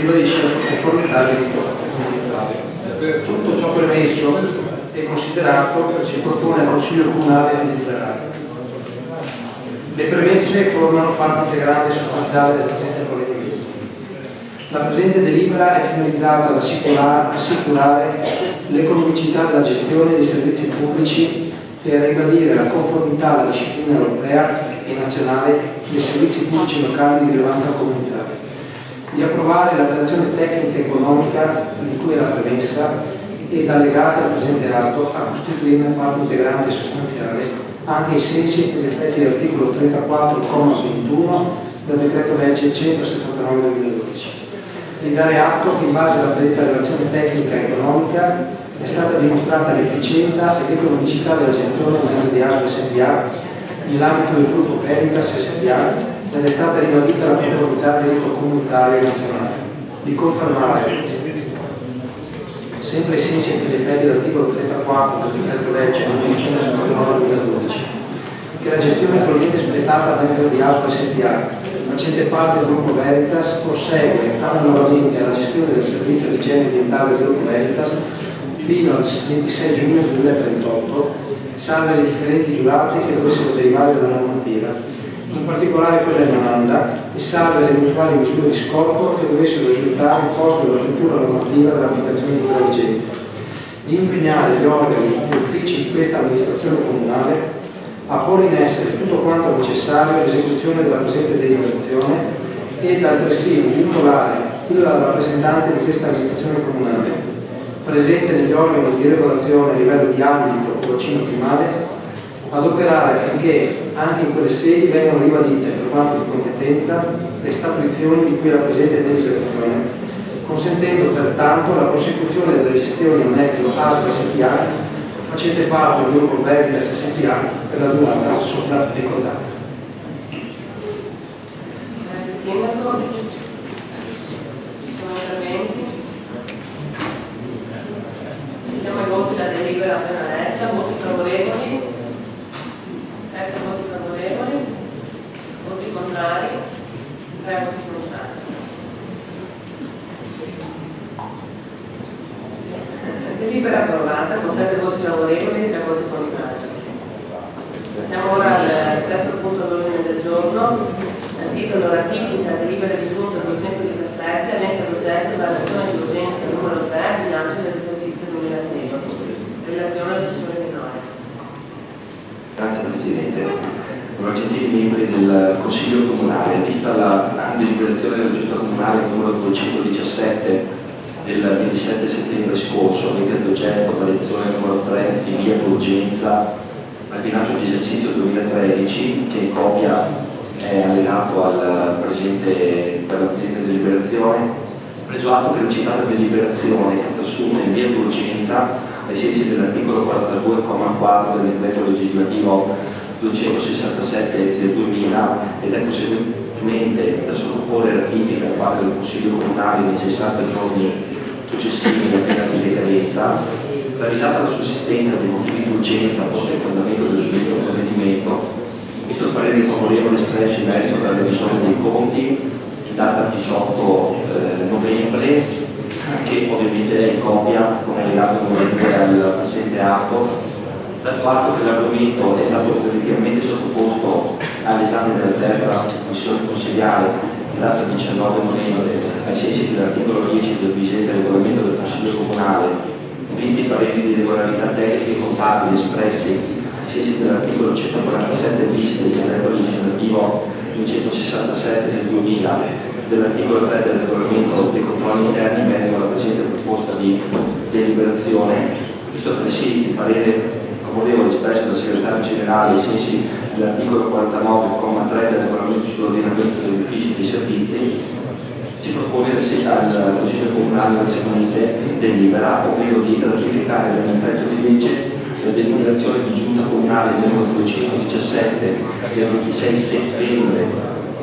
ribadisce la sua conformità al diritto comunitario. Tutto ciò premesso e considerato, si propone al Consiglio Comunale di deliberare. Le premesse formano parte integrante e sostanziale del presente provvedimento. La presente delibera è finalizzata ad assicurare l'economicità della gestione dei servizi pubblici per ribadire la conformità alla disciplina europea e nazionale dei servizi pubblici locali di rilevanza comunitaria, di approvare la relazione tecnica e economica di cui è la premessa ed allegate al presente atto a costituirne parte integrante e sostanziale anche ai sensi e per effetti dell'articolo 34,21 del decreto legge 169 del 2012. Di dare atto che in base alla predetta relazione tecnica e economica è stata dimostrata l'efficienza e l'economicità della gestione a mezzo di ASL SpA nell'ambito del gruppo Veritas SpA ed è stata ribadita la conformità del diritto comunitario e nazionale. Di confermare, sempre ai sensi e per gli effetti dell'articolo 34 del decreto legge 169 del 2012, che la gestione attualmente espletata a mezzo di ASL SpA facente parte del gruppo Veritas prosegue analogamente alla gestione del servizio di igiene ambientale del gruppo Veritas fino al 26 giugno 2038, salve le differenti durate che dovessero derivare dalla normativa, in particolare quella in domanda, e salve le eventuali misure di scorporo che dovessero risultare in posto della struttura normativa dell'applicazione di quella vigente, di impegnare gli organi e gli uffici di questa amministrazione comunale a porre in essere tutto quanto necessario all'esecuzione della presente deliberazione ed altresì vincolare il rappresentante di questa amministrazione comunale presente negli organi di regolazione a livello di ambito o bacino climale ad operare affinché anche in quelle sedi vengano ribadite per quanto di competenza le statuizioni di cui la presente deliberazione, consentendo pertanto la prosecuzione delle gestioni a mezzo ASL SpA facente parte del gruppo Veritas SpA per la durata sopra ricordata. Grazie Sindaco. Ci sono interventi? Andiamo ai voti della delibera appena letta. Voti favorevoli? 7 voti favorevoli, voti contrari, 3 voti contrari. Delibera approvata con 7 voti favorevoli e 3 voti contrari. Passiamo ora al sesto punto all'ordine del giorno, titolo ratifica delibera di giunta 217, avente all'oggetto variazione di urgenza numero 3, bilancio dell'esercizio 2013. Relazione all'assessore minore. Grazie Presidente. Onorevoli membri del Consiglio Comunale, vista la deliberazione della Giunta Comunale numero 217 del 27 settembre scorso, avente ad oggetto variazione numero 3 di via d'urgenza al bilancio di esercizio 2013, che in copia è allegato per la presente deliberazione, preso atto che la citata deliberazione è stata assunta in via d'urgenza ai sensi dell'articolo 42,4 del decreto legislativo 267 del 2000 ed è conseguentemente da sottoporre a ratifica da parte del Consiglio Comunale nei 60 giorni successivi alla pena di decadenza, travisata la sussistenza dei motivi di urgenza posti a fondamento del suddetto provvedimento, visto il parere favorevole espresso in merito alla revisione dei conti in data 18 novembre, che ovviamente è in copia come allegato nuovamente al presente atto, dal fatto che l'argomento è stato definitivamente sottoposto all'esame della terza commissione consigliare in data 19 novembre ai sensi dell'articolo 10 del vigente regolamento del Consiglio Comunale, visti i pareri di regolarità tecniche e contabili espressi ai sensi dell'articolo 147 bis del decreto legislativo 267 del 2000, dell'articolo 3 del regolamento dei controlli interni in merito alla presente proposta di deliberazione, visto altresì il parere favorevole espresso dal segretario generale ai sensi dell'articolo 49,3 del regolamento sull'ordinamento degli uffici e dei servizi, si propone al Consiglio Comunale la seguente delibera, ovvero di ratificare per effetto di legge la deliberazione di Giunta Comunale numero 217 del 26 settembre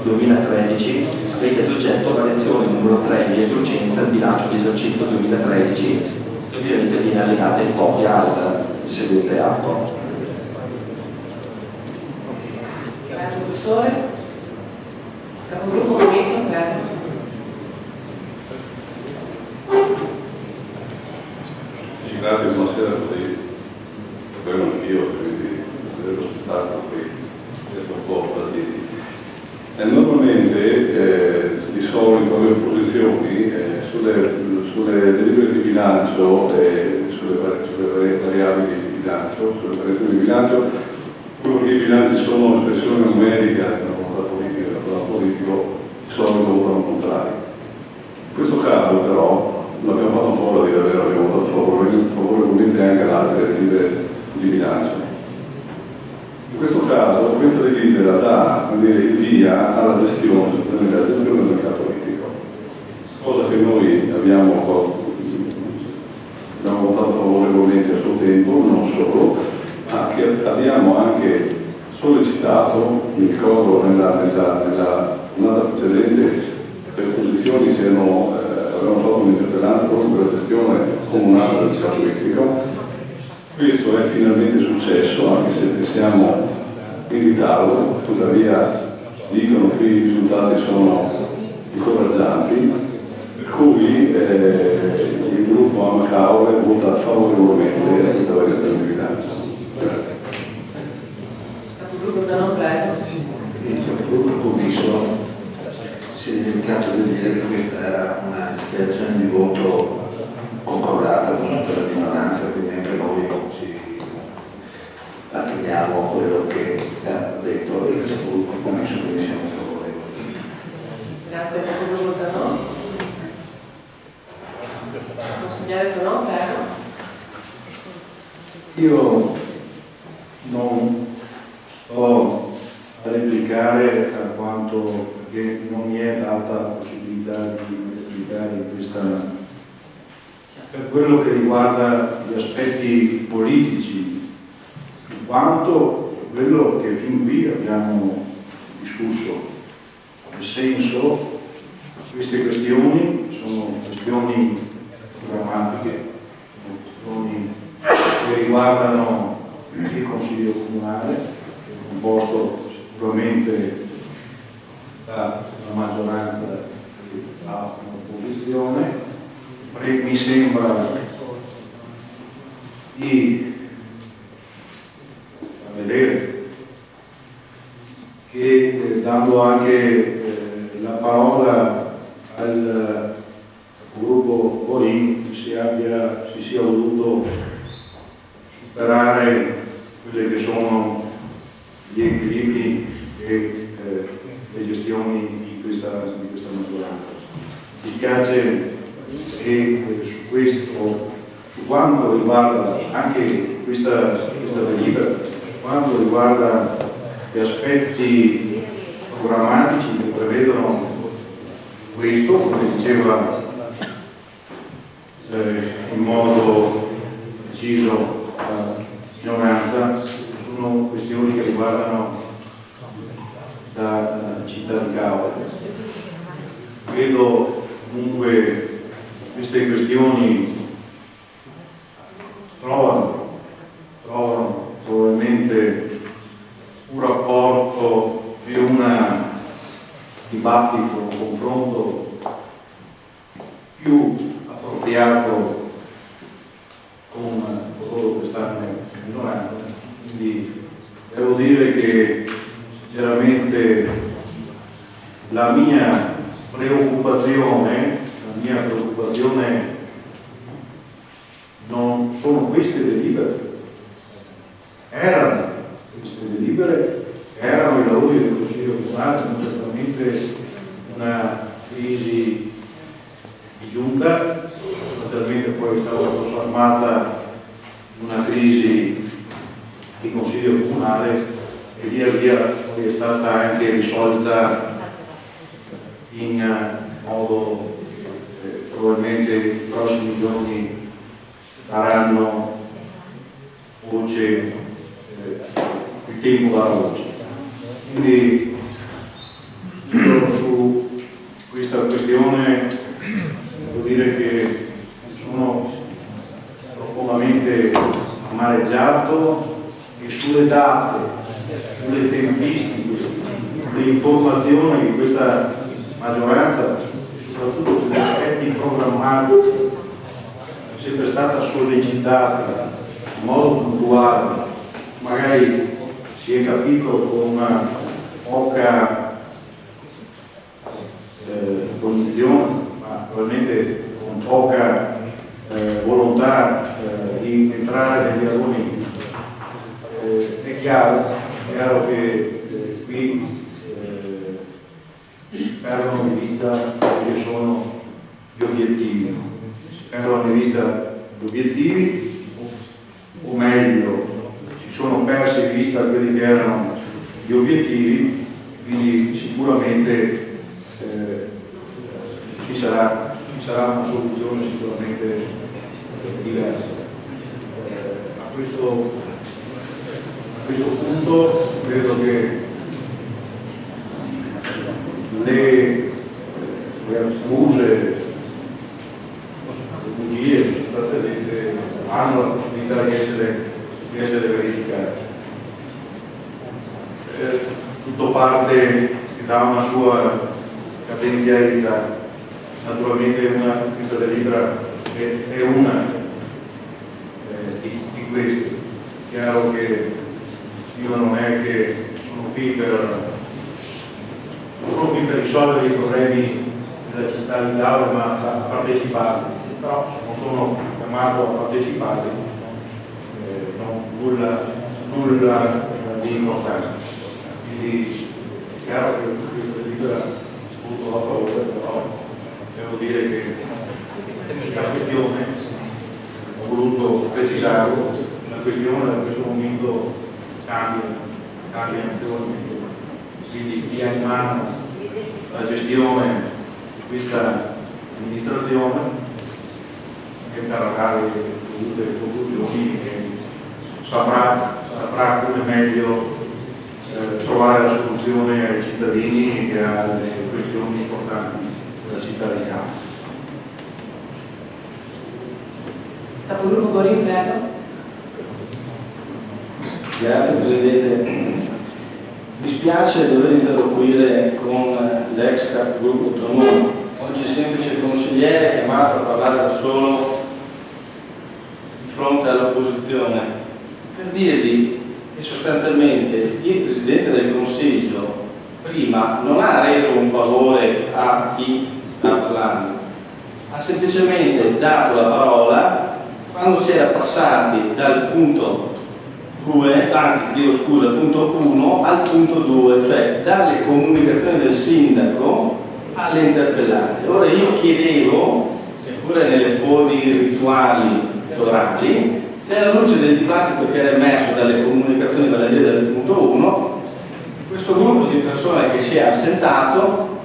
2013, avente ad oggetto variazione numero 3 di urgenza al bilancio di esercizio 2013, che ovviamente viene allegata in copia al seguente atto. Grazie Assessore. Capogruppo Commesso, prego. Grazie, buonasera a tutti. Poi anch'io, quindi vedo stato qui, un po' partiti. Normalmente, di solito le opposizioni sulle delibere di bilancio e sulle variabili di bilancio, sulle variazioni di bilancio, quello che i bilanci sono espressione numerica della volontà politica, del politico, di solito votano contrario. In questo caso però l'abbiamo fatto un po' da dire vero, abbiamo votato favorevolmente anche ad altre delibere di bilancio. In questo caso questa delibera dà il via alla gestione del mercato politico, cosa che noi abbiamo votato favorevolmente a suo tempo, non solo, ma che abbiamo anche sollecitato, mi ricordo nella giornata precedente, le opposizioni avevano fatto un'interpellanza proprio per la gestione comunale del mercato politico. Questo è finalmente successo, anche se pensiamo in ritardo, tuttavia dicono che i risultati sono incoraggianti, per cui il gruppo Amacaure vota favorevolmente a questa variazione di bilancio. Il gruppo commisso si è dimenticato di dire che questa era una dichiarazione di voto concordata con tutta la minoranza, quindi anche noi ci atteniamo a quello che ha detto il gruppo commisso, quindi siamo favorevoli. Grazie per il gruppo. Consigliere Tonò, prego. Io non sto a replicare a quanto, perché non mi è data la possibilità di replicare in questa, per quello che riguarda gli aspetti politici, in quanto quello che fin qui abbiamo discusso, nel senso queste questioni sono questioni drammatiche, questioni che riguardano il Consiglio Comunale, composto sicuramente dalla maggioranza che fa un'opposizione. Mi sembra di vedere che dando anche la parola al gruppo Borin si sia voluto superare quelli che sono gli equilibri e le gestioni di questa maggioranza. Mi spiace che su questo, su quanto riguarda anche questa delibera, su quanto riguarda gli aspetti programmatici che prevedono questo, come diceva in modo deciso la minoranza, sono questioni che riguardano la città di Cavour. Vedo comunque queste questioni trovano probabilmente un rapporto e un dibattito, un confronto più appropriato con coloro che stanno in minoranza. Quindi devo dire che sinceramente la mia preoccupazione non sono queste delibere, erano i lavori del Consiglio Comunale, sono certamente una crisi di giunta, naturalmente poi è stata trasformata in una crisi di Consiglio Comunale e via via poi è stata anche risolta in modo probabilmente i prossimi giorni daranno voce, il tempo darà voce. Quindi io su questa questione devo dire che sono profondamente amareggiato e sulle date, sulle tempistiche, sulle informazioni di questa maggioranza, soprattutto sugli aspetti programmatici, sempre stata sollecitata in modo puntuale, magari si è capito con poca posizione, ma probabilmente con poca volontà di entrare negli argomenti. È chiaro che qui si perdono di vista quelli che sono gli obiettivi, o meglio, si sono persi di vista quelli che erano gli obiettivi, quindi sicuramente ci sarà una soluzione sicuramente diversa. A questo punto credo che le accuse, le bugie che sono state dette hanno la possibilità di essere verificate. Tutto parte da una sua cadenzialità. Naturalmente questa delibera è una di queste. È chiaro che io non è che sono qui per risolvere i problemi della città di Tauro, ma a partecipare. Però se non sono chiamato a partecipare, nulla di importante. Quindi è chiaro che su questa delibera voto a favore, però devo dire che la questione, ho voluto precisarlo, la questione da questo momento cambia notevolmente. Quindi chi ha in mano la gestione di questa amministrazione e trarrà le dovute conclusioni e saprà come meglio trovare la soluzione ai cittadini e alle questioni importanti della città di Tauro. Capogruppo Gorinferro. Grazie Presidente. Mi spiace dover interloquire con l'ex capogruppo Tronone, oggi semplice consigliere chiamato a parlare da solo di fronte all'opposizione, per dirvi che sostanzialmente il Presidente del Consiglio prima non ha reso un favore a chi sta parlando, ha semplicemente dato la parola quando si era passati dal punto 2, anzi chiedo scusa, punto 1 al punto 2, cioè dalle comunicazioni del sindaco alle interpellanze. Ora io chiedevo, seppure nelle forme rituali orali, se alla luce del dibattito che era emerso dalle comunicazioni dalla via del punto 1, questo gruppo di persone che si è assentato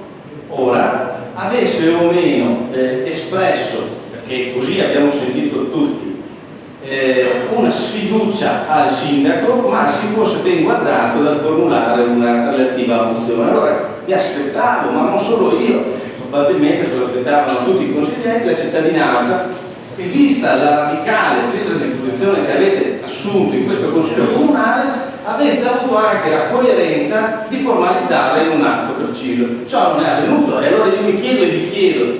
ora avesse o meno espresso, perché così abbiamo sentito tutti, una sfiducia al sindaco, ma si fosse ben guardato dal formulare una relativa mozione. Allora mi aspettavo, ma non solo io, probabilmente se lo aspettavano tutti i consiglieri, la cittadinanza, che vista la radicale presa di posizione che avete assunto in questo Consiglio Comunale, aveste avuto anche la coerenza di formalizzarla in un atto preciso. Ciò non è avvenuto e allora io mi chiedo e vi chiedo,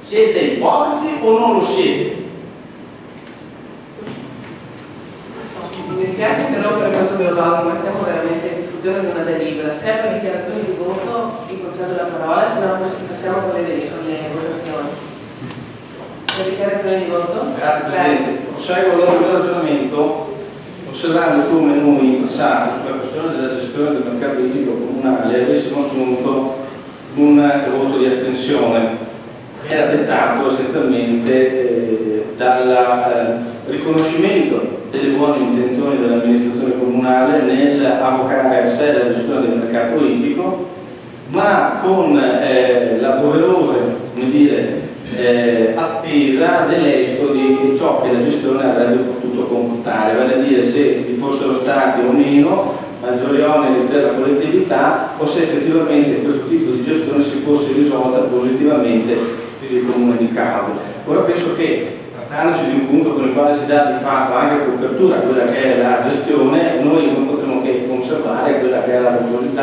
siete ipocriti o non lo siete? Mi dispiace interrompere questo dialogo, ma stiamo veramente discutendo di una delibera. Se per dichiarazioni di voto vi concedo la parola, se no passiamo con le votazioni. Per dichiarazioni di voto? Grazie Presidente. Proseguo allora il mio ragionamento osservando come noi in passato sulla questione della gestione del mercato idrico comunale avessimo assunto un voto di astensione che era dettato essenzialmente dal riconoscimento delle buone intenzioni dell'amministrazione comunale nel avocare a sé la gestione del mercato idrico, ma con la doverosa, come dire, attesa dell'esito di ciò che la gestione avrebbe potuto comportare, vale a dire se vi fossero stati o meno maggiori oneri per la collettività o se effettivamente questo tipo di gestione si fosse risolta positivamente per il comune di Cavo. Ora penso che trattandosi di un punto con il quale si dà di fatto anche copertura a quella che è la gestione, noi non potremo che conservare quella che è la posizione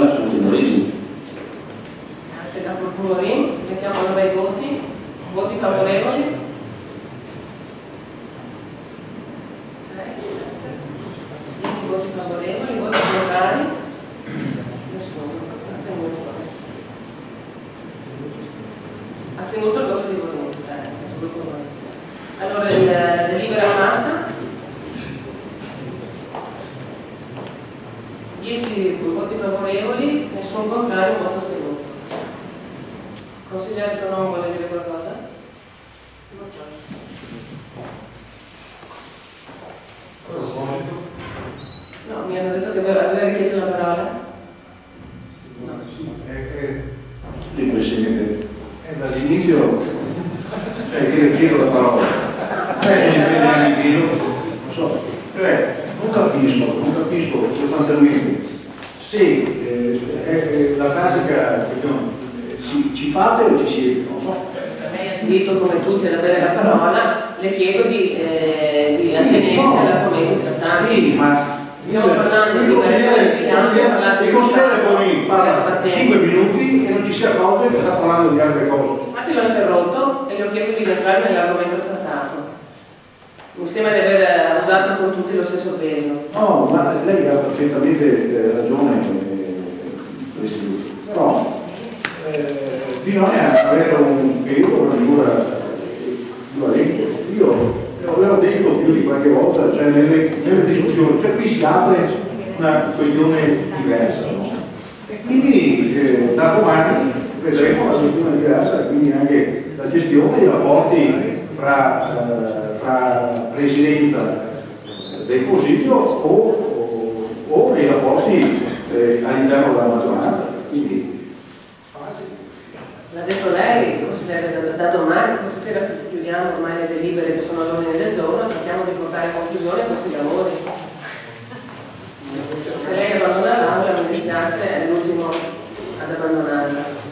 assunta in origine. Grazie Capogruppo Gorin, mettiamo allora i voti favorevoli, Astenuto il voto di Volente. Allora, il delibera massa. 10 voti favorevoli, nessun contrario, voto astenuto. Consigliere Tonon vuole dire qualcosa? No, mi hanno detto che aveva richiesto la parola. No. Sì, Presidente, è dall'inizio che le chiedo la parola. Adesso mi prende anche in giro, non so, non capisco sostanzialmente se la classica ci fate o ci siete, non so. Lei ha detto come tutti ad avere la parola, le chiedo di attenersi all'argomento trattato. Sì, ma stiamo parlando di il consigliere Bonin parla 5 minuti e non ci si accorge che sta parlando di altre cose. Infatti l'ho interrotto e gli ho chiesto di entrare nell'argomento trattato. Mi sembra di aver usato con tutti lo stesso peso. No, ma lei ha perfettamente ragione, Presidente. Però bisogna avere un periodo, una misura equivalente. Io l'avevo detto più di qualche volta, cioè nelle discussioni, cioè qui si apre una questione diversa, no? E quindi da domani vedremo la questione diversa, quindi anche la gestione dei rapporti tra presidenza del Consiglio o dei rapporti all'interno della maggioranza. Quindi, l'ha detto lei, consigliere, da domani, questa sera chiudiamo ormai le delibere che sono all'ordine del giorno, cerchiamo di portare a conclusione questi lavori. Se lei abbandona l'aula, mi dispiace, è l'ultimo ad abbandonarla.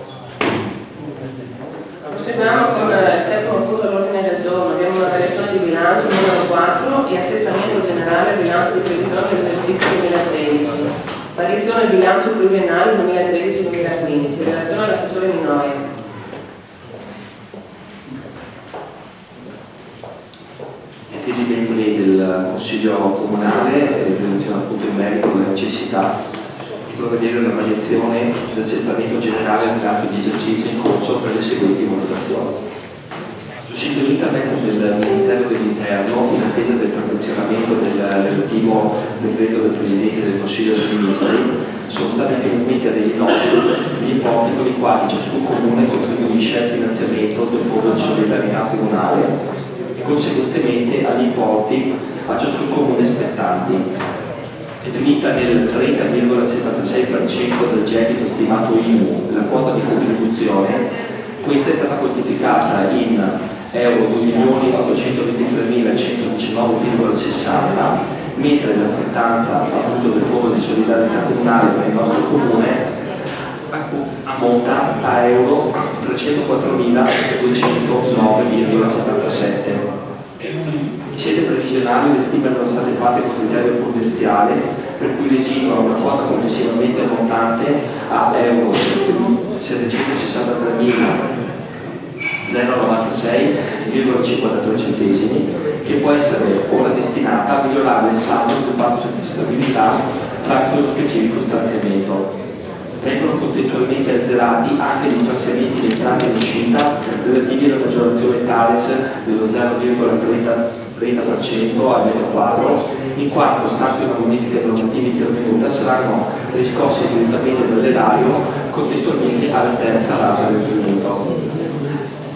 Proseguiamo con il settimo punto all'ordine del giorno. Abbiamo una variazione di bilancio numero 4 e assestamento generale bilancio di previsione dell'esercizio 2013. Variazione bilancio pluriennale 2013-2015. Relazione all'assessore Minoia. I membri del Consiglio Comunale relazione appunto in merito alla necessità di provvedere alla variazione dell'assestamento generale al bilancio di esercizio in corso per le seguenti valutazioni. Sul sito internet del Ministero dell'Interno, in attesa del perfezionamento del relativo decreto del Presidente del Consiglio dei Ministri, sono stati spendimenti a dei noti gli importi con i quali ciascun comune contribuisce al finanziamento del fondo di solidarietà comunale e conseguentemente agli importi a ciascun comune spettanti. Definita nel 30,76% del gettito stimato IMU la quota di contribuzione, questa è stata quantificata in euro 2.823.119,60, mentre la spettanza appunto del fondo di solidarietà comunale per il nostro comune ammonta a euro 304.209,77. In sede previsionale le stime erano state fatte con criterio prudenziale, per cui residuava una quota complessivamente ammontante a euro 763.096,53 centesimi, che può essere ora destinata a migliorare il saldo del patto di stabilità tramite lo specifico stanziamento. Vengono contestualmente azzerati anche gli stanziamenti di entrata in uscita relativi alla maggiorazione TARES dello 0,30% al meno 4, in quanto, stante una modifica normativa intervenuta, saranno riscossi direttamente dall'erario contestualmente alla terza rata del tributo.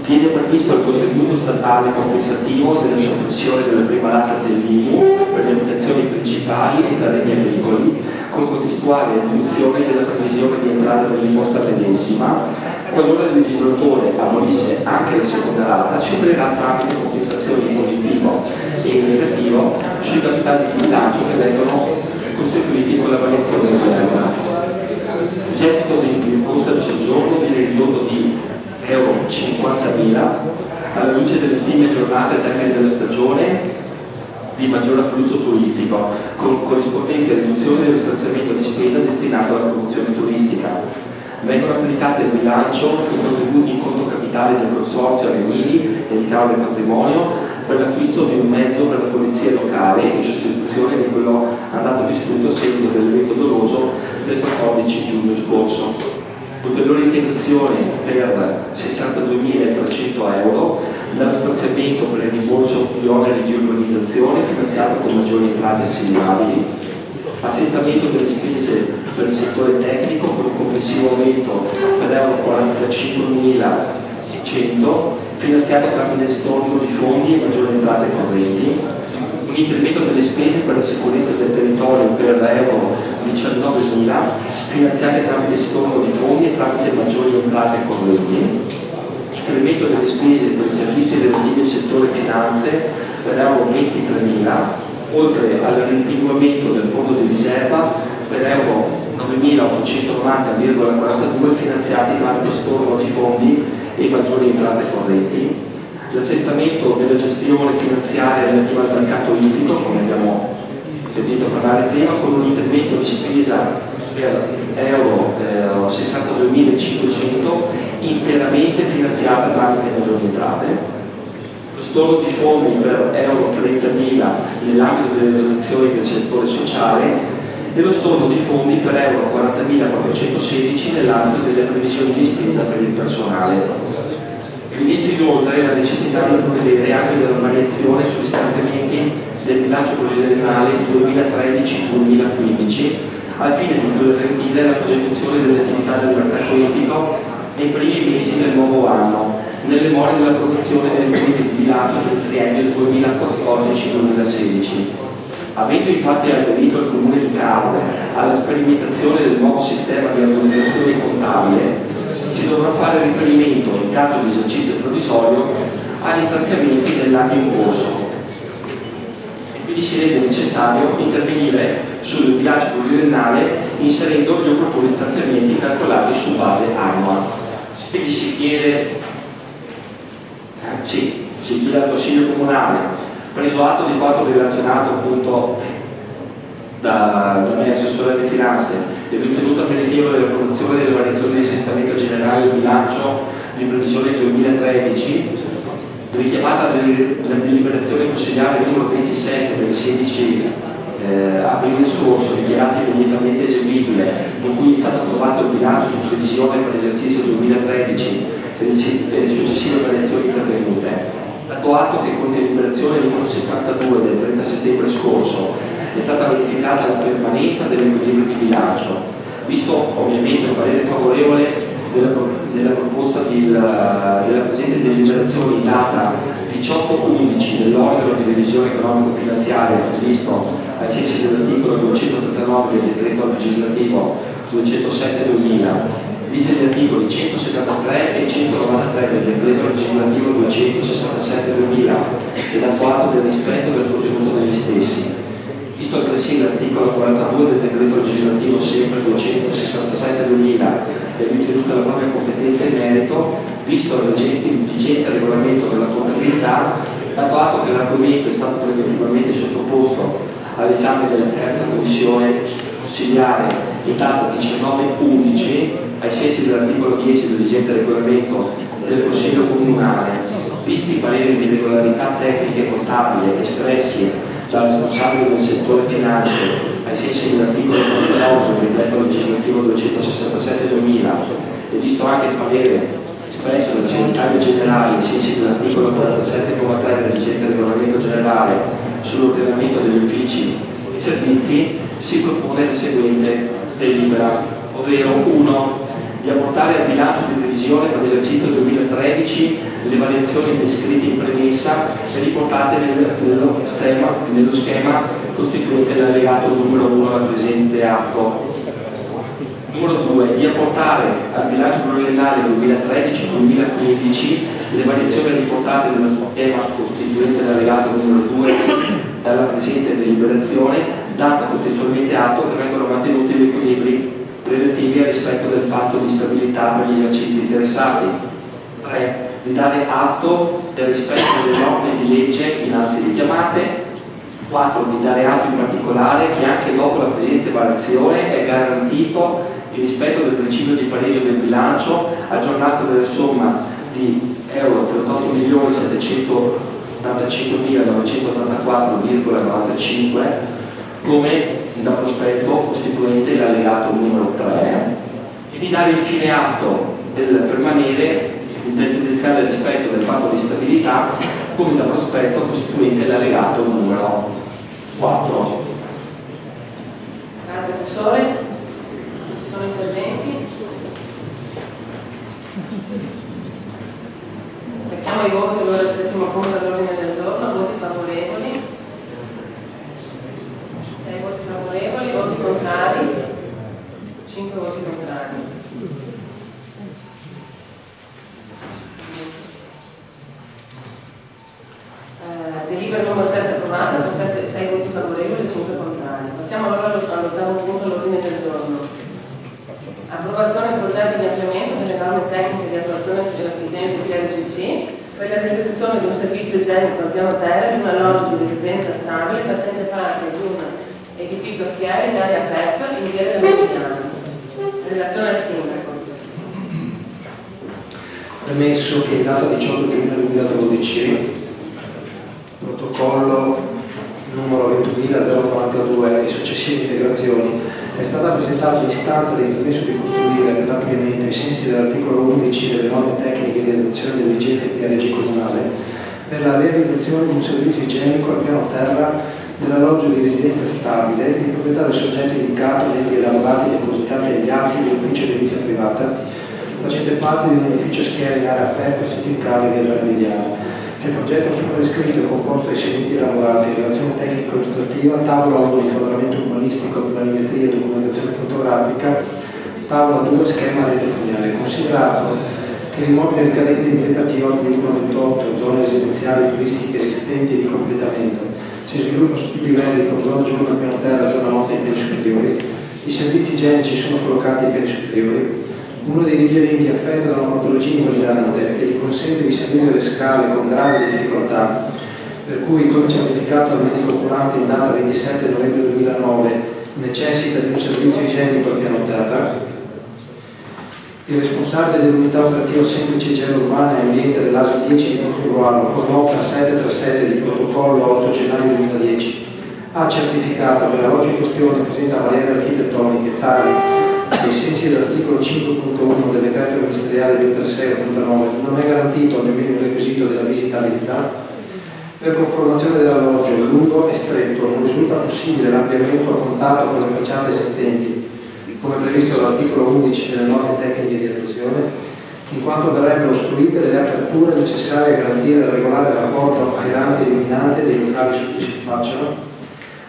Viene previsto il contributo statale compensativo della soppressione della prima rata dell'IMU per le abitazioni principali e terreni agricoli, con contestuale riduzione della previsione di entrata dell'imposta medesima. Qualora il legislatore abolisse anche la seconda rata, si opererà tramite compensazioni in positivo e in negativo sui capitali di bilancio che vengono costituiti con la variazione del governo. Il gettito dell'imposta di soggiorno viene ridotto di euro 50.000 alla luce delle stime aggiornate al termine della stagione di maggior afflusso turistico, con corrispondente riduzione dello stanziamento di spesa destinato alla promozione turistica. Vengono applicate al bilancio i contributi in conto capitale del Consorzio Avenili e di Caro del Patrimonio per l'acquisto di un mezzo per la polizia locale in sostituzione di quello andato distrutto a seguito dell'evento doloso del 14 giugno scorso. Ulteriore integrazione per 62.300 euro, dallo stanziamento per il rimborso di oneri di urbanizzazione finanziato con maggiori entrate assimilabili, assestamento delle spese per il settore tecnico con un complessivo aumento per euro 45.100 finanziato tramite storno di fondi e maggiori entrate correnti, un incremento delle spese per la sicurezza del territorio per euro 19.000 finanziate tramite storno di fondi e tramite maggiori entrate correnti, incremento delle spese per i servizi relativi al settore finanze per euro 23.000, oltre al rimpinguamento del fondo di riserva per euro 9.890,42 finanziati tramite storno di fondi e maggiori entrate correnti, l'assestamento della gestione finanziaria relativa al mercato idrico, come abbiamo sentito parlare prima, con un incremento di spesa per euro 62.500 interamente finanziata tramite maggiori entrate, lo storno di fondi per euro 30.000 nell'ambito delle dotazioni del settore sociale e lo storno di fondi per euro 40.416 nell'ambito delle previsioni di spesa per il personale. Evidenzio inoltre la necessità di provvedere anche della variazione sugli stanziamenti del bilancio pluriennale 2013-2015 al fine di prevenire la prosecuzione dell'attività del mercato idrico nei primi mesi del nuovo anno, nelle more dell'approvazione delle politiche di bilancio del triennio 2014-2016. Avendo infatti aderito il Comune di Carle alla sperimentazione del nuovo sistema di autorizzazione contabile, si dovrà fare riferimento, in caso di esercizio provvisorio, agli stanziamenti dell'anno in corso. E quindi si rende necessario intervenire sul bilancio pluriennale inserendo gli opportuni stanziamenti calcolati su base annua. Quindi si chiede al Consiglio Comunale, preso atto di quanto relazionato appunto da me assessore alle finanze e ritenuto meritevole l'approvazione delle variazioni di assestamento generale del bilancio di previsione 2013, richiamata dalla deliberazione consigliare numero 27 del 16 aprile scorso, dichiarata immediatamente eseguibile, in cui è stato approvato il bilancio di previsione per l'esercizio 2013 e le successive variazioni intervenute. Dato atto che con deliberazione numero 72 del 30 settembre scorso è stata verificata la permanenza dell'equilibrio di bilancio, visto ovviamente il parere favorevole della proposta della presente deliberazione in data 18/11 dell'organo di revisione economico-finanziaria previsto ai sensi dell'articolo 239 del decreto legislativo 207/2000, visi gli articoli 173 e 193 del decreto legislativo 267/2000 ed attuato del rispetto del contenuto degli stessi, visto altresì l'articolo 42 del decreto legislativo sempre 267/2000 e ritenuta la propria competenza in merito, visto il vigente regolamento della contabilità, dato atto che l'argomento è stato preventivamente sottoposto all'esame della terza commissione consigliare in data 19/11 ai sensi dell'articolo 10 del vigente regolamento del Consiglio Comunale, visti i pareri di regolarità tecnica e contabile espressi dal responsabile del settore finanze ai sensi dell'articolo 49 del decreto legislativo 267/2000 e visto anche il parere espresso dal segretario generale ai sensi dell'articolo 47,3 del vigente regolamento generale sull'ordinamento degli uffici e servizi, si propone la seguente delibera, ovvero 1. Di apportare al bilancio di previsione per l'esercizio 2013 le variazioni descritte in premessa e riportate nello schema costituente l'allegato numero 1 al presente atto. Numero 2. Di apportare al bilancio pluriennale 2013-2015 le variazioni riportate nello schema costituente l'allegato numero 2 dalla presente deliberazione, data contestualmente atto che vengono mantenuti gli equilibri relativi al rispetto del patto di stabilità per gli esercizi interessati. 3. Di dare atto del rispetto delle norme di legge innanzi richiamate. 4. Di dare atto in particolare che anche dopo la presente variazione è garantito il rispetto del principio di pareggio del bilancio aggiornato della somma di euro 38.785.984,95 come da prospetto costituente l'allegato numero 3 e di dare infine atto del permanere del evidenziare il rispetto del patto di stabilità come da prospetto costituente l'allegato numero 4. Grazie Assessore. Ci sono interventi? Mettiamo ai voti allora il settimo punto dell'ordine del giorno, voti favorevoli. 6 voti favorevoli, voti contrari, 5 voti contrari. Delibera numero 7 approvata, con 6 voti favorevoli e 5 contrari. Passiamo allora all'ottavo punto dell'ordine del giorno. Approvazione del progetto di ampliamento delle norme tecniche di attuazione dell'ambiente PRGC per la realizzazione di un servizio igienico al piano terra di un alloggio di residenza stabile facente parte di un edificio a schiere in area PEP in via del Meridiano. Relazione al sindaco. Premesso che in data 18 giugno 2012 protocollo numero 20.042 e successive integrazioni è stata presentata l'istanza di permesso di costruire per l'ampliamento ai sensi dell'articolo 11 delle norme tecniche di adozione del vigente PRG comunale per la realizzazione di un servizio igienico al piano terra dell'alloggio di residenza stabile di proprietà del soggetto indicato negli elaborati depositati agli atti dell'ufficio di edilizia privata facente parte di un edificio a schiera in area aperta sito in cave del Meridiano. Il progetto sopravscritto è composto dai seguenti elaborati: relazione tecnico-illustrativa, tavola 1 di quadramento urbanistico, planimetria e documentazione fotografica, tavola 2 schema rettifoniale. Considerato che l'immobile ricadente in ZT 128, zone residenziali turistiche esistenti e di completamento, si sviluppa su più livelli con zona giorno al piano terra e zona notte ai piani superiori, i servizi igienici sono collocati ai piani superiori. Uno dei richiedenti affetto da una patologia invalidante che gli consente di salire le scale con gravi difficoltà, per cui, come certificato al medico curante in data 27 novembre 2009, necessita di un servizio igienico al piano terra, il responsabile dell'unità operativa semplice igiene urbana e ambiente dell'ASL 10 di Portogruaro, con nota 737 di protocollo 8 gennaio 2010, ha certificato che l'alloggio in questione presenta barriere architettoniche tali ai sensi dell'articolo 5.1 del decreto ministeriale 236.9 non è garantito almeno il requisito della visitabilità. Per conformazione dell'alloggio lungo e stretto non risulta possibile l'ampliamento a contatto con le facciate esistenti, come previsto dall'articolo 11 delle norme tecniche di adozione, in quanto verrebbero ostruite delle aperture necessarie a garantire il regolare rapporto aerante e illuminante dei locali su cui si affacciano.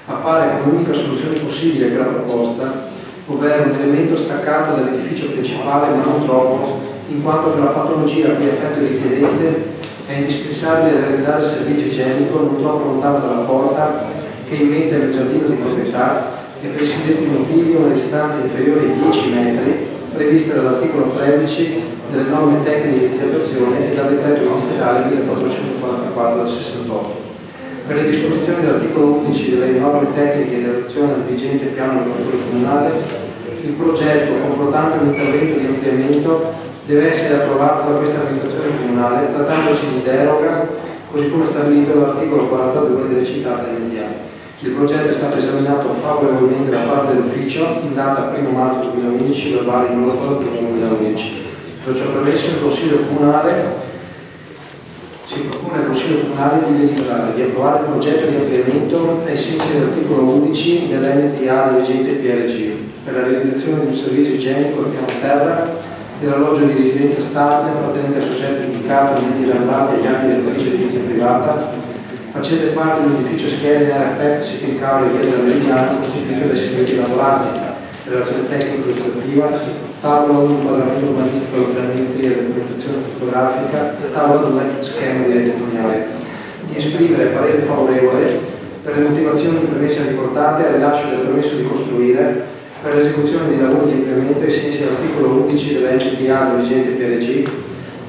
Appare come l'unica soluzione possibile che la proposta, ovvero un elemento staccato dall'edificio principale ma non troppo, in quanto per la patologia a cui è affetto il richiedente è indispensabile realizzare il servizio igienico non troppo lontano dalla porta che immette nel giardino di proprietà e per i suddetti motivi una distanza inferiore ai 10 metri prevista dall'articolo 13 delle norme tecniche di attuazione e dal decreto ministeriale 1444 del 68. Per le disposizioni dell'articolo 11 delle norme tecniche di adozione del vigente piano regolatore comunale, il progetto confrontante un intervento di ampliamento deve essere approvato da questa amministrazione comunale trattandosi di deroga, così come stabilito dall'articolo 42 delle citate NDA. Il progetto è stato esaminato favorevolmente da parte dell'ufficio in data 1 marzo 2011, verbale numero 41 2011. Per ciò premesso, il Consiglio Comunale si propone al Consiglio Comunale di deliberare di approvare il progetto di ampliamento ai sensi dell'articolo 11 dell'NTA del vigente PRG per la realizzazione di un servizio igienico al piano terra dell'alloggio di residenza stabile appartenente al soggetto indicato negli elaborati agli atti dell'ufficio di edilizia privata, facente parte di un edificio schiera in area PEP, sito in cave e via del Meridiano, costituito dai seguenti lavorati: relazione tecnico-illustrativa, tavola 1 quadramento urbanistico e planimetria e documentazione fotografica, tavola 2 schema di rettifoniale. Di esprimere parere favorevole per le motivazioni premesse riportate al rilascio del permesso di costruire per l'esecuzione dei lavori di ampliamento ai sensi dell'articolo 11 della NTA del vigente PRG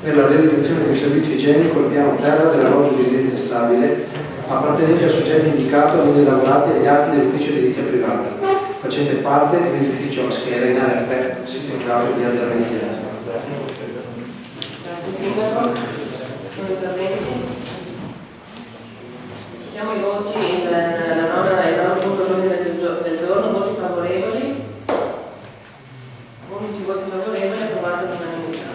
per la realizzazione di un servizio igienico al piano terra dell'alloggio di residenza stabile appartenente al soggetto indicato negli elaborati agli atti dell'ufficio di edilizia privata, facente parte dell'edificio a schiera in area PEP, sito in cave via della Meridiana. Grazie Sindaco. Sono interventi? Siamo i voti, la norma punto del giorno, voti favorevoli, 11 voti favorevoli, approvato all'unanimità.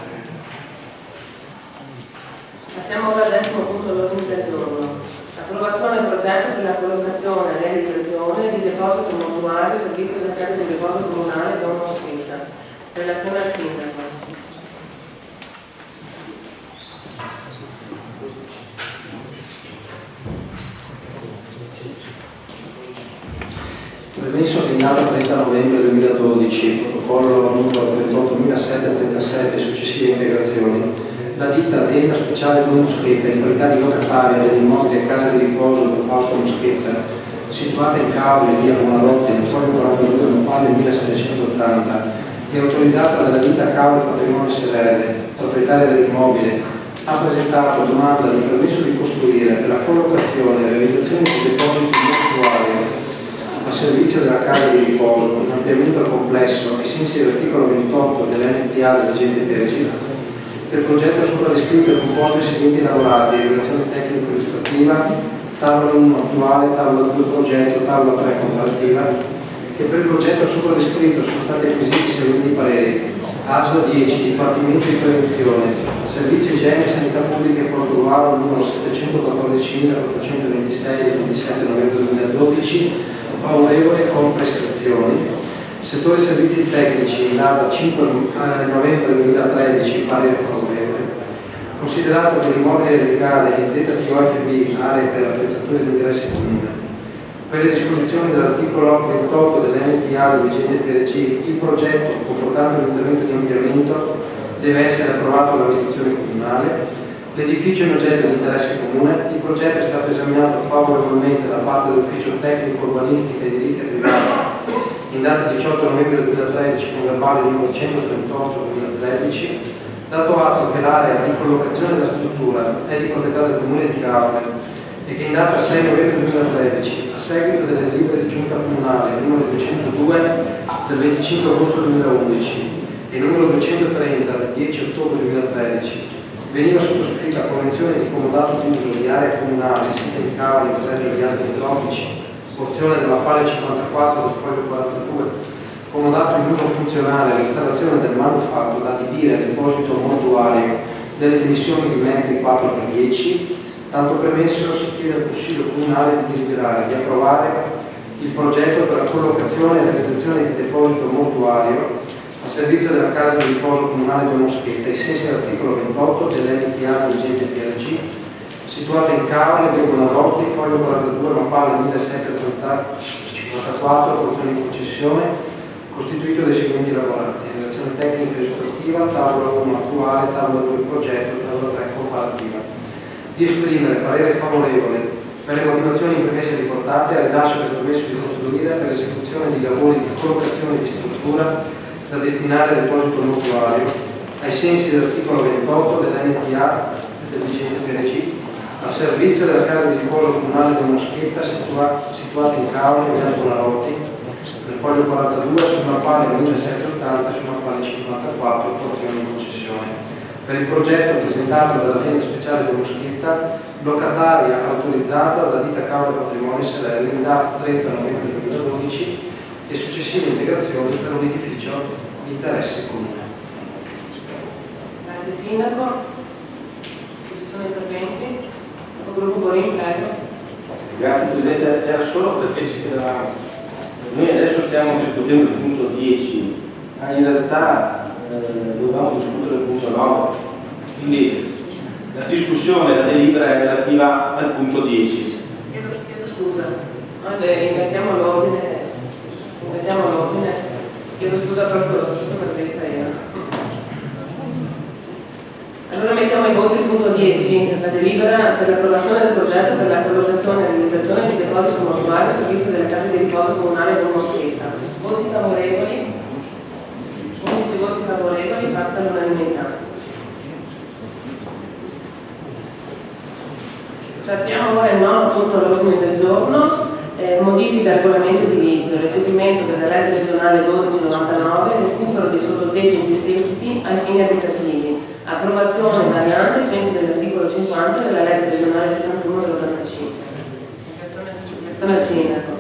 Passiamo ora al 10° punto all'ordine del giorno. Approvazione del progetto per la collocazione e realizzazione di deposito mortuario servizio della casa di riposo comunale Don Mosquetta. Relazione al sindaco. Premesso che in data 30 novembre 2012, protocollo numero 38.737 e successive integrazioni, la ditta azienda speciale Don Mosquetta, in qualità di locataria dell'immobile casa di riposo del Fausto Mosquetta, situata in Caule, via Buonarroti, nel foglio 42, Nopale 1780, e autorizzata dalla ditta Caule Patrimonio SRL, proprietaria dell'immobile, ha presentato domanda di permesso di costruire per la collocazione e realizzazione di depositi mortuari a servizio della casa di riposo con ampliamento al complesso ai sensi dell'articolo 28 dell'NPA dell'agente Peregi. Il progetto sopra descritto è composto dei seguenti lavorati: relazione tecnico-illustrativa, tavola 1 attuale, tavola 2 progetto, tavola 3 comparativa. Che per il progetto sopra descritto sono stati acquisiti i seguenti pareri: ASL 10, Dipartimento di Prevenzione, Servizio Igiene e Sanità Pubblica e Portuale numero 714.426 del 27 novembre 2012, favorevole con prescrizioni. Settore servizi tecnici, in data 5 novembre 2013, parere favorevole. Considerato che l'immobile ricade in ZTOFB, area per attrezzature di interesse comune. Per le disposizioni dell'articolo 28 dell'NPA del vigente PRG, il progetto, comportando l'intervento di ampliamento, deve essere approvato dall'amministrazione comunale. L'edificio è un oggetto di interesse comune. Il progetto è stato esaminato favorevolmente da parte dell'ufficio tecnico urbanistica e edilizia privata in data 18 novembre 2013 con verbale numero 138/2013, dato atto che l'area di collocazione della struttura è di proprietà del comune di Caule e che in data 6 novembre 2013, a seguito delle delibere di giunta comunale numero 202 del 25 agosto 2011 e numero 230 del 10 ottobre 2013, veniva sottoscritta la convenzione di comodato d'uso di area comunale sita in Caule in Fregio di Alti Tropici, porzione della quale 54 del foglio 42, comodato in uso funzionale all'installazione del manufatto da adibire al deposito mortuario delle dimensioni di metri 4x10, tanto premesso si chiede al Consiglio Comunale di deliberare di approvare il progetto per la collocazione e realizzazione di deposito mortuario a servizio della casa di riposo comunale Don Mosquetta, ai sensi dell'articolo 28 dell'NPA del vigente PRG, situata in Caule, via Buonarroti, foglio 42, Nopale 1754, porzione di concessione, costituito dai seguenti lavorati: relazione tecnica e illustrativa, tavola 1 attuale, tavola 2 progetto, tavola 3 comparativa. Di esprimere parere favorevole per le motivazioni in premessa riportate al rilascio del permesso di costruire per l'esecuzione di lavori di collocazione di struttura da destinare al deposito mortuario ai sensi dell'articolo 28 dell'NPA del vigente PRG a servizio della casa di riposo comunale Don Mosquetta situata in Caule, via Buonarroti, nel foglio 42, sulla quale 1780 sulla quale 54 porzioni di concessione. Per il progetto presentato dall'azienda speciale Don Mosquetta, locataria autorizzata dalla ditta Caule Patrimonio SRL in data 30 novembre 2012 e successive integrazioni per un edificio di interesse comune. Grazie Sindaco. Ci sono interventi? Gruppo Borin, prego. Grazie Presidente, era solo perché ci chiedevamo. Noi adesso stiamo discutendo il punto 10, ma in realtà dovevamo discutere il punto 9, quindi la discussione, la delibera è relativa al punto 10. Chiedo scusa, invertiamo l'ordine, chiedo scusa proprio per questa era. Allora mettiamo in voto il punto 10, la delibera per l'approvazione del progetto per la collocazione e realizzazione di deposito mortuario a servizio delle case di riposo comunale Don Mosquetta. Voti favorevoli? 11 voti favorevoli, passa all'unanimità. Trattiamo ora il 9° punto all'ordine del giorno, modifiche al regolamento edilizio, recepimento della legge regionale 1299, recupero dei sottotetti esistenti ai fini abitativi, approvazione variante ai sensi dell'articolo 50 della legge regionale 61 dell'85. Indicazione al sindaco.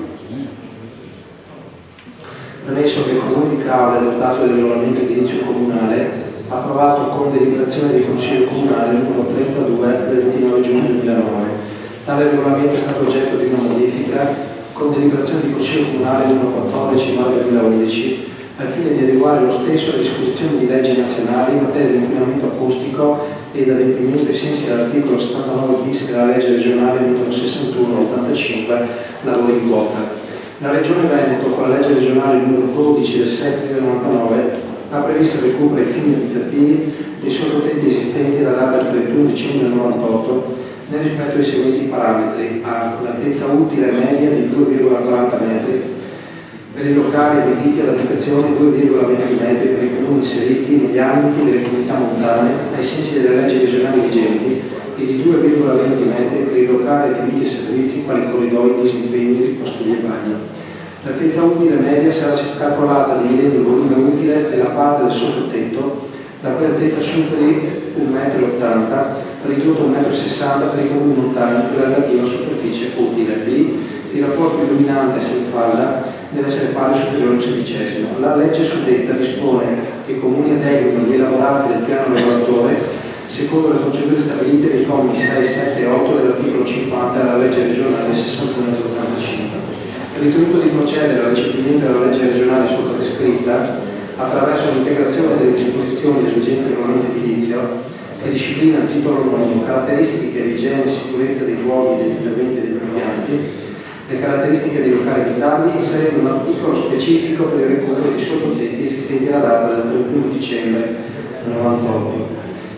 Premesso che il Comune di Caule, adottato del regolamento edilizio comunale, ha approvato con deliberazione del Consiglio Comunale numero 32 Tale regolamento è stato oggetto di una modifica con deliberazione di Consiglio Comunale numero 14 maggio 2011 al fine di adeguare lo stesso alle disposizioni di leggi nazionali in materia di inquinamento acustico ed adempimento ai sensi dell'articolo 79 bis della legge regionale numero 61/85 lavori di quota. La Regione Veneto, con la legge regionale numero 12 del 7 del 99, ha previsto il recupero ai fini abitativi dei sottotetti esistenti alla data del 31 dicembre 1998 nel rispetto ai seguenti parametri: a l'altezza utile media di 2,40 metri, per i locali adibiti ad abitazione 2,20 metri per i comuni inseriti negli ambiti delle comunità montane ai sensi delle leggi regionali vigenti e di 2,20 metri per i locali adibiti ai servizi quali corridoi, disimpegni, ripostiglio e bagno. L'altezza utile media sarà calcolata dividendo il volume utile della parte del sottotetto la cui altezza superi 1,80 m, ridotto a 1,60 m per i comuni montani per la relativa superficie utile. B. Il rapporto illuminante senfalda deve essere pari o superiore al 16°. La legge suddetta dispone che i comuni adeguino gli elaborati del piano regolatore secondo le procedure stabilite nei commi 6, 7 e 8 dell'articolo 50 della legge regionale 61/85. Ritenuto di procedere al recepimento della legge regionale sopra descritta attraverso l'integrazione delle disposizioni del vigente regolamento edilizio che disciplina il titolo nono caratteristiche di igiene e sicurezza dei luoghi, degli interventi e degli impianti, le caratteristiche dei locali abitabili, inserendo un articolo specifico per il recupero dei sottotetti esistenti alla data del 31 dicembre 1998.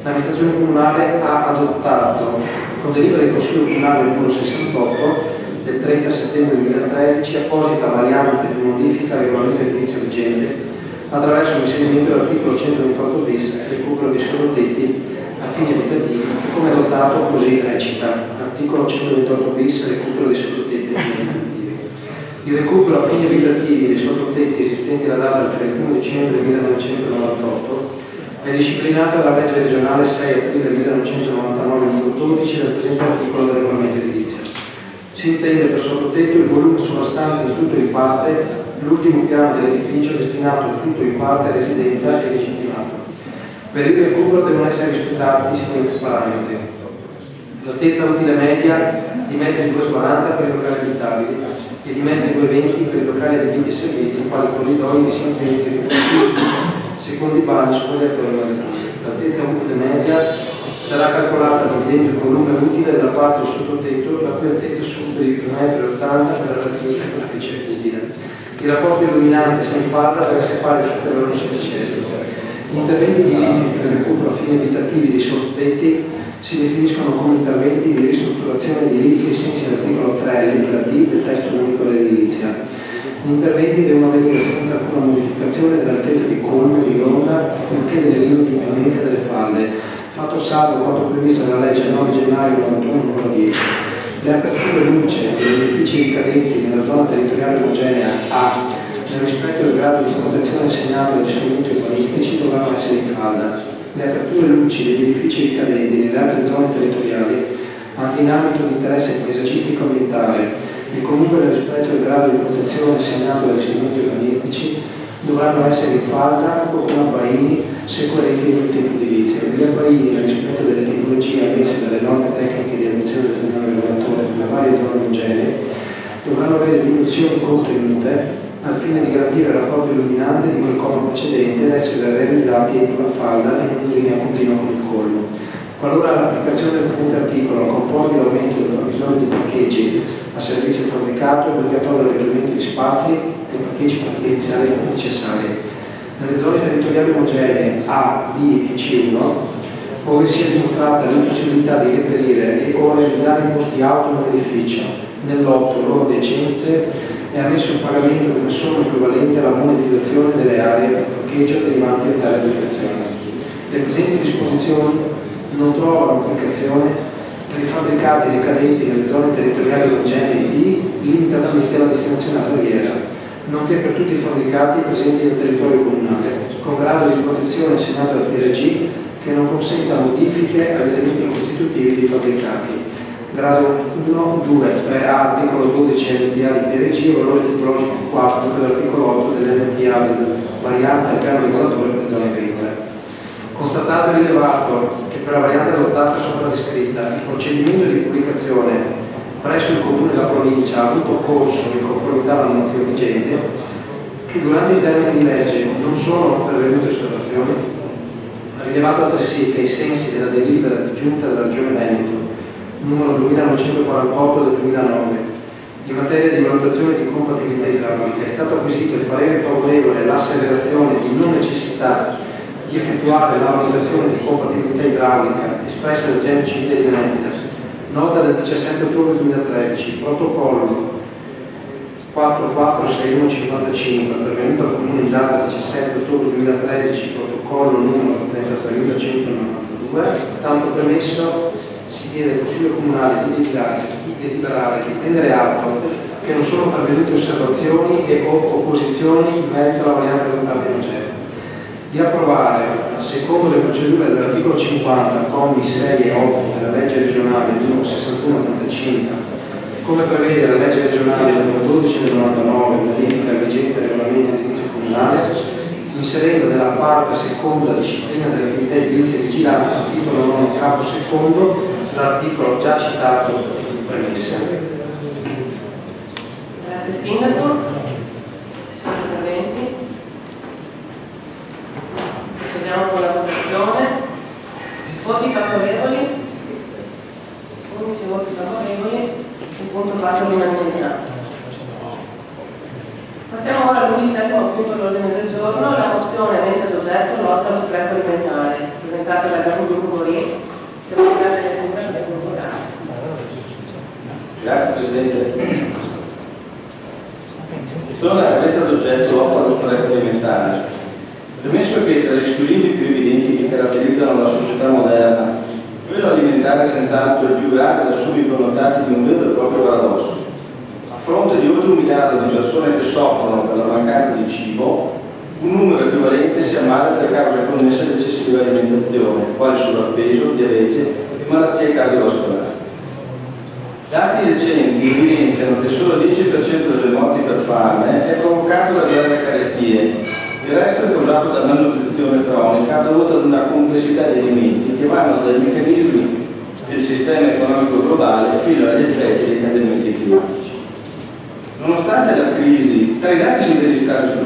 L'amministrazione comunale ha adottato, con delibera del Consiglio Comunale numero 68 del 30 settembre 2013, apposita variante di modifica al regolamento edilizio vigente attraverso l'inserimento dell'articolo 128 bis, recupero dei sottotetti a fini abitativi, come adottato così recita. Articolo 128 bis, recupero dei sottotetti a fini abitativi. Il recupero a fini abitativi dei sottotetti esistenti alla data del 31 dicembre 1998 è disciplinato dalla legge regionale 6 aprile 1999 numero 12 del presente articolo del regolamento edilizio. Si intende per sottotetto il volume sovrastante in tutto o in parte l'ultimo piano dell'edificio destinato in tutto o in parte a residenza e legittimato. Per il recupero devono essere rispettati i seguenti parametri: l'altezza utile media di 1,240 m per i locali abitabili e di 1,20 m per i locali adibiti ai servizi quali corridoi, disimpegni, secondi bagni, spogliatoi e magazzini. L'altezza utile media sarà calcolata dividendo il volume utile della parte del sottotetto la cui altezza superi 1,80 m per la relativa superficie utile. Il rapporto illuminante senfalda deve essere pari o superiore al 16°. Gli interventi edilizi per il recupero a fini abitativi dei sottotetti si definiscono come interventi di ristrutturazione edilizia ai sensi dell'articolo 3, lettera D del testo unico dell'edilizia. Gli interventi devono avvenire senza alcuna modificazione dell'altezza di colmo e di ronda, nonché delle linee di pendenza delle falde, fatto salvo quanto previsto nella legge 9 gennaio 91 numero 10. Le aperture luce degli edifici ricadenti nella zona territoriale omogenea A, nel rispetto del grado di protezione assegnato dagli strumenti urbanistici, dovranno essere in falda. Le aperture luci degli edifici ricadenti nelle altre zone territoriali, anche in ambito di interesse paesaggistico ambientale e comunque nel rispetto del grado di protezione assegnato dagli strumenti urbanistici, dovranno essere in falda o con abbaini se coerenti con il tipo edilizio. Gli abbaini, nel rispetto delle tipologie ammesse dalle norme tecniche di adozione del piano regolatore per le varie zone omogenee, dovranno avere dimensioni contenute al fine di garantire il rapporto illuminante di quel comma precedente da essere realizzati entro la falda e non in linea continua con il colmo. Qualora l'applicazione del presente articolo comporti l'aumento del fabbisogno di parcheggi a servizio del fabbricato, è obbligatorio l'ampliamento di spazi e parcheggi potenziali necessari. Nelle zone territoriali omogenee A, B e C1, ove sia dimostrata l'impossibilità di reperire e o realizzare i posti auto nell'edificio, nell'otto loro decenze è ammesso il pagamento di una somma equivalente alla monetizzazione delle aree per parcheggio derivanti da tale applicazione. Le presenti disposizioni non trovano applicazione per i fabbricati ricadenti nelle zone territoriali omogenee D limitatamente alla destinazione alberghiera, nonché per tutti i fabbricati presenti nel territorio comunale, con grado di protezione assegnato dal PRG che non consenta modifiche agli elementi costitutivi dei fabbricati. Grado 1, 2, 3A, articolo 12 NPA di PRG e valore tipologico 4 per l'articolo 8 dell'NPA del variante al piano regolatore per zone agricole. Constatato e rilevato che per la variante adottata sopra descritta il procedimento di pubblicazione presso il Comune della provincia ha avuto corso in conformità alla normativa vigente, che durante i termini di legge non sono pervenute osservazioni, ha rilevato altresì che ai sensi della delibera di giunta della Regione Veneto numero 2948 del 2009 in materia di valutazione di compatibilità idraulica è stato acquisito il parere favorevole all'asseverazione di non necessità di effettuare la valutazione di compatibilità idraulica espresso dal Genio Civile di Venezia, nota del 17 ottobre 2013, protocollo 446155, pervenuto al Comune in data 17 ottobre 2013, protocollo numero 33.192, tanto premesso, si chiede al Consiglio Comunale di deliberare di prendere atto che non sono pervenute osservazioni e opposizioni in merito alla variante adottata in oggetto, di approvare, secondo le procedure dell'articolo 50, commi 6 e 8 della legge regionale numero 6185, come prevede la legge regionale numero 12 del 99, modifica il vigente regolamento di edilizio comunale, inserendo nella parte seconda disciplina delle attività edilizie e vigilanza, titolo 9 capo secondo, l'articolo già citato in premessa. Grazie Sindaco. Interventi? Procediamo con la votazione. Voti favorevoli? 11 voti favorevoli, un punto passa all'unanimità. Passiamo ora all'11° punto dell'ordine del giorno, la mozione avente ad oggetto lotta allo spreco alimentare, presentata dal capogruppo Gorin, segretario della Comunità del Gruppo Gas. Grazie Presidente. Mozione avente ad oggetto lotta allo spreco alimentare. Premesso che tra gli squilibri più evidenti che caratterizzano la società moderna, quello alimentare è senz'altro il più grave da subito connotati di un vero e proprio paradosso. A fronte di oltre 1 miliardo di persone che soffrono per la mancanza di cibo, un numero equivalente si ammala per cause connesse all'eccessiva alimentazione, quali sovrappeso, diabete e malattie cardiovascolari. Dati recenti evidenziano che solo il 10% delle morti per fame è provocato da grandi carestie. Il resto è causato da malnutrizione cronica dovuta ad una complessità di alimenti che vanno dai meccanismi del sistema economico globale fino agli effetti dei cambiamenti climatici. Nonostante la crisi, tra i dati registrati,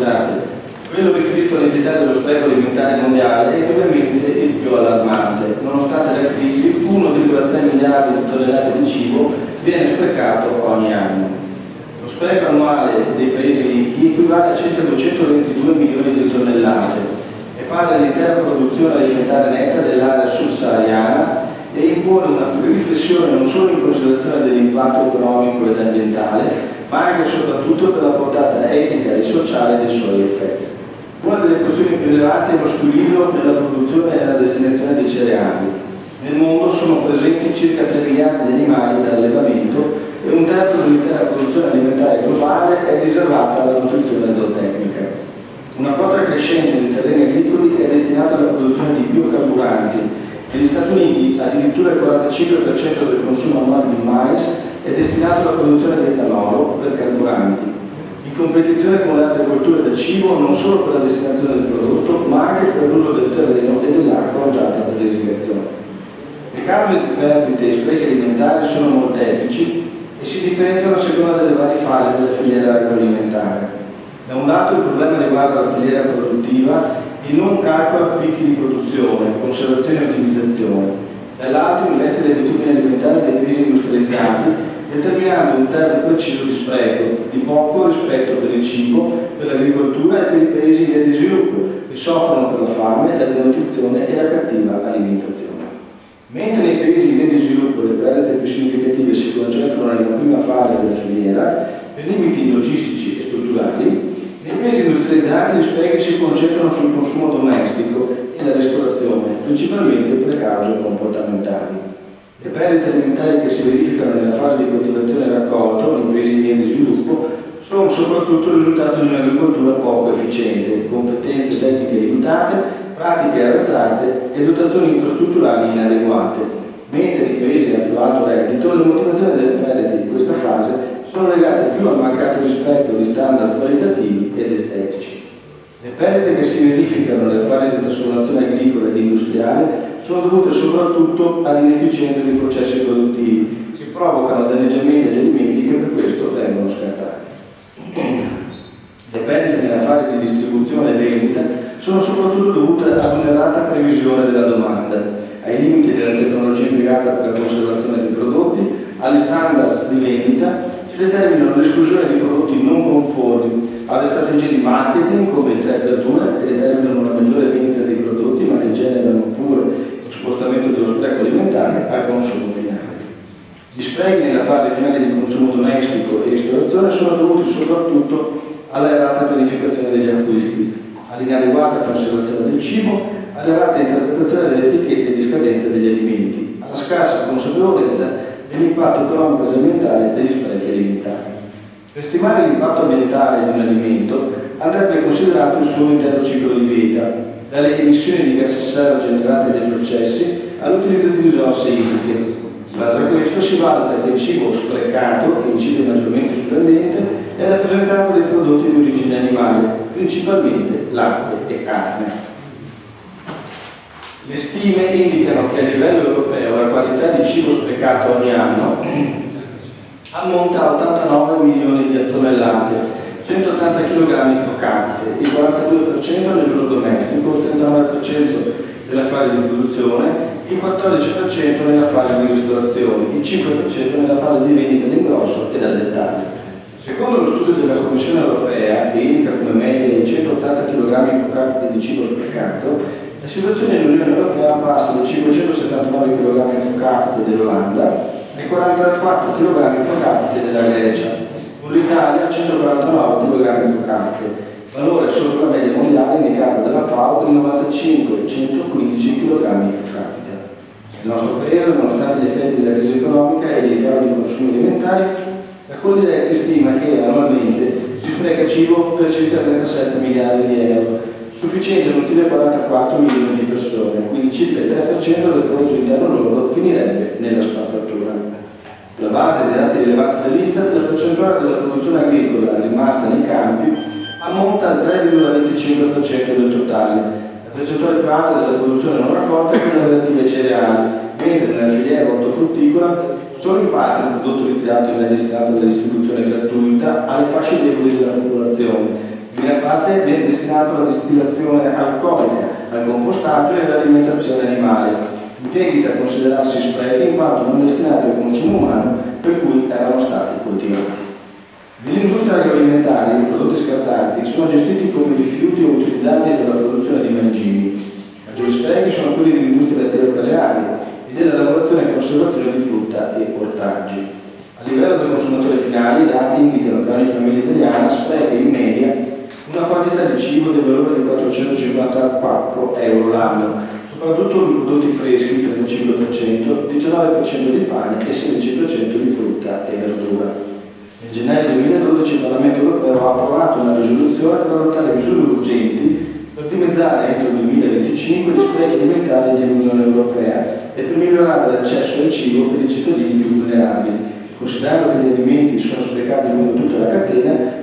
quello riferito all'entità dello spreco alimentare mondiale è ovviamente il più allarmante. Nonostante la crisi, 1,3 miliardi di tonnellate di cibo viene sprecato ogni anno. Lo spreco annuale dei paesi ricchi equivale a circa 222 milioni di tonnellate e pari all'intera produzione alimentare netta dell'area subsahariana e impone una riflessione non solo in considerazione dell'impatto economico ed ambientale, ma anche e soprattutto per la portata etica e sociale dei suoi effetti. Una delle questioni più rilevanti è lo squilibrio nella produzione e nella destinazione dei cereali. Nel mondo sono presenti circa 3 miliardi di animali da allevamento e un terzo dell'intera produzione alimentare globale è riservata alla nutrizione zootecnica. Una quota crescente di terreni agricoli è destinata alla produzione di biocarburanti. Negli Stati Uniti addirittura il 45% del consumo annuale di mais è destinato alla produzione di etanolo per carburanti, in competizione con le altre colture del cibo non solo per la destinazione del prodotto, ma anche per l'uso del terreno e dell'acqua usata per l'irrigazione. Le cause di perdite e sprechi alimentari sono molteplici e si differenziano a seconda delle varie fasi della filiera agroalimentare. Da un lato il problema riguarda la filiera produttiva e non calcola picchi di produzione, conservazione e ottimizzazione. Dall'altro investe le abitudini alimentari dei paesi industrializzati, determinando un terzo preciso di spreco, di poco rispetto per il cibo, per l'agricoltura e per i paesi in via di sviluppo, che soffrono per la fame, la denutrizione e la cattiva alimentazione. Mentre nei paesi in via di sviluppo le perdite più significative si concentrano nella prima fase della filiera, per limiti logistici e strutturali, nei paesi industrializzati gli sprechi si concentrano sul consumo domestico e la ristorazione, principalmente per le cause comportamentali. Le perdite alimentari che si verificano nella fase di coltivazione e raccolto, nei paesi in via di sviluppo, sono soprattutto il risultato di un'agricoltura poco efficiente, competenze tecniche limitate, pratiche arretrate e dotazioni infrastrutturali inadeguate, mentre nei paesi a più alto reddito le motivazioni delle perdite di questa fase sono legate più al mancato rispetto di standard qualitativi ed estetici. Le perdite che si verificano nelle fasi di trasformazione agricola ed industriale sono dovute soprattutto all'inefficienza dei processi produttivi, che provocano danneggiamenti agli alimenti che per questo vengono scartati. Le perdite nella fase di distribuzione e vendita sono soprattutto dovute ad un'errata previsione della domanda, ai limiti della tecnologia impiegata per la conservazione dei prodotti, agli standards di vendita. Si determinano l'esclusione di prodotti non conformi alle strategie di marketing come le aperture, che determinano una maggiore vendita dei prodotti ma che generano pure lo spostamento dello spreco alimentare al consumo finale. Gli sprechi nella fase finale di consumo domestico e ristorazione sono dovuti soprattutto alla errata pianificazione degli acquisti, all'inadeguata conservazione del cibo, all'errata interpretazione delle etichette di scadenza degli alimenti, alla scarsa consapevolezza dell'impatto economico e ambientale degli sprechi alimentari. Per stimare l'impatto ambientale di un alimento andrebbe considerato il suo intero ciclo di vita, dalle emissioni di gas serra generate dai processi all'utilizzo di risorse idriche. In base a questo si valuta che il cibo sprecato, che incide maggiormente sull'ambiente, è rappresentato dai prodotti di origine animale, principalmente latte e carne. Le stime indicano che a livello europeo la quantità di cibo sprecato ogni anno ammonta a 89 milioni di tonnellate, 180 kg pro capite, il 42% nell'uso domestico, il 39% nella fase di produzione, il 14% nella fase di ristorazione, il 5% nella fase di vendita all'ingrosso e al dettaglio. Secondo lo studio della Commissione europea, che indica come media i 180 kg pro capite di cibo sprecato, la situazione nell'Unione Europea passa dai 579 kg pro capite dell'Olanda ai 44 kg pro capite della Grecia, con l'Italia a 149 kg pro capite, valore sopra la media mondiale indicata dalla FAO di 95 e 115 kg pro capite. Nel nostro paese, nonostante gli effetti della crisi economica e dei cali di consumi alimentari, la Coldiretti stima che annualmente si spreca cibo per circa 37 miliardi di euro, sufficiente a nutrire 44 milioni di persone, quindi circa il 3% del prodotto interno lordo finirebbe nella spazzatura. Sulla base dei dati rilevati dall'Istat, la percentuale della produzione agricola rimasta nei campi ammonta al 3,25% del totale. La percentuale più alta della produzione non raccolta è quella relativa ai cereali, mentre nella filiera ortofrutticola solo in parte il prodotto ritirato viene destinato alla distribuzione gratuita alle fasce deboli della popolazione. In gran parte viene destinato alla distillazione alcolica, al compostaggio e all'alimentazione animale, impieghi da considerarsi sprechi in quanto non destinati al consumo umano per cui erano stati coltivati. Nell'industria agroalimentare i prodotti scartati sono gestiti come rifiuti o utilizzati per la produzione di mangimi. Maggiori sprechi sono quelli dell'industria lattiero-casearia e della lavorazione e conservazione di frutta e ortaggi. A livello del consumatore finale i dati indicano che ogni famiglia italiana spreca in media una quantità di cibo del valore di 454 euro l'anno, soprattutto di prodotti freschi, 35%, 19% di pane e 16% di frutta e verdura. Nel gennaio 2012 il Parlamento europeo ha approvato una risoluzione per adottare misure urgenti per dimezzare entro il 2025 gli sprechi alimentari dell'Unione Europea e per migliorare l'accesso al cibo per i cittadini più vulnerabili, considerando che gli alimenti sono sprecati lungo tutta la catena.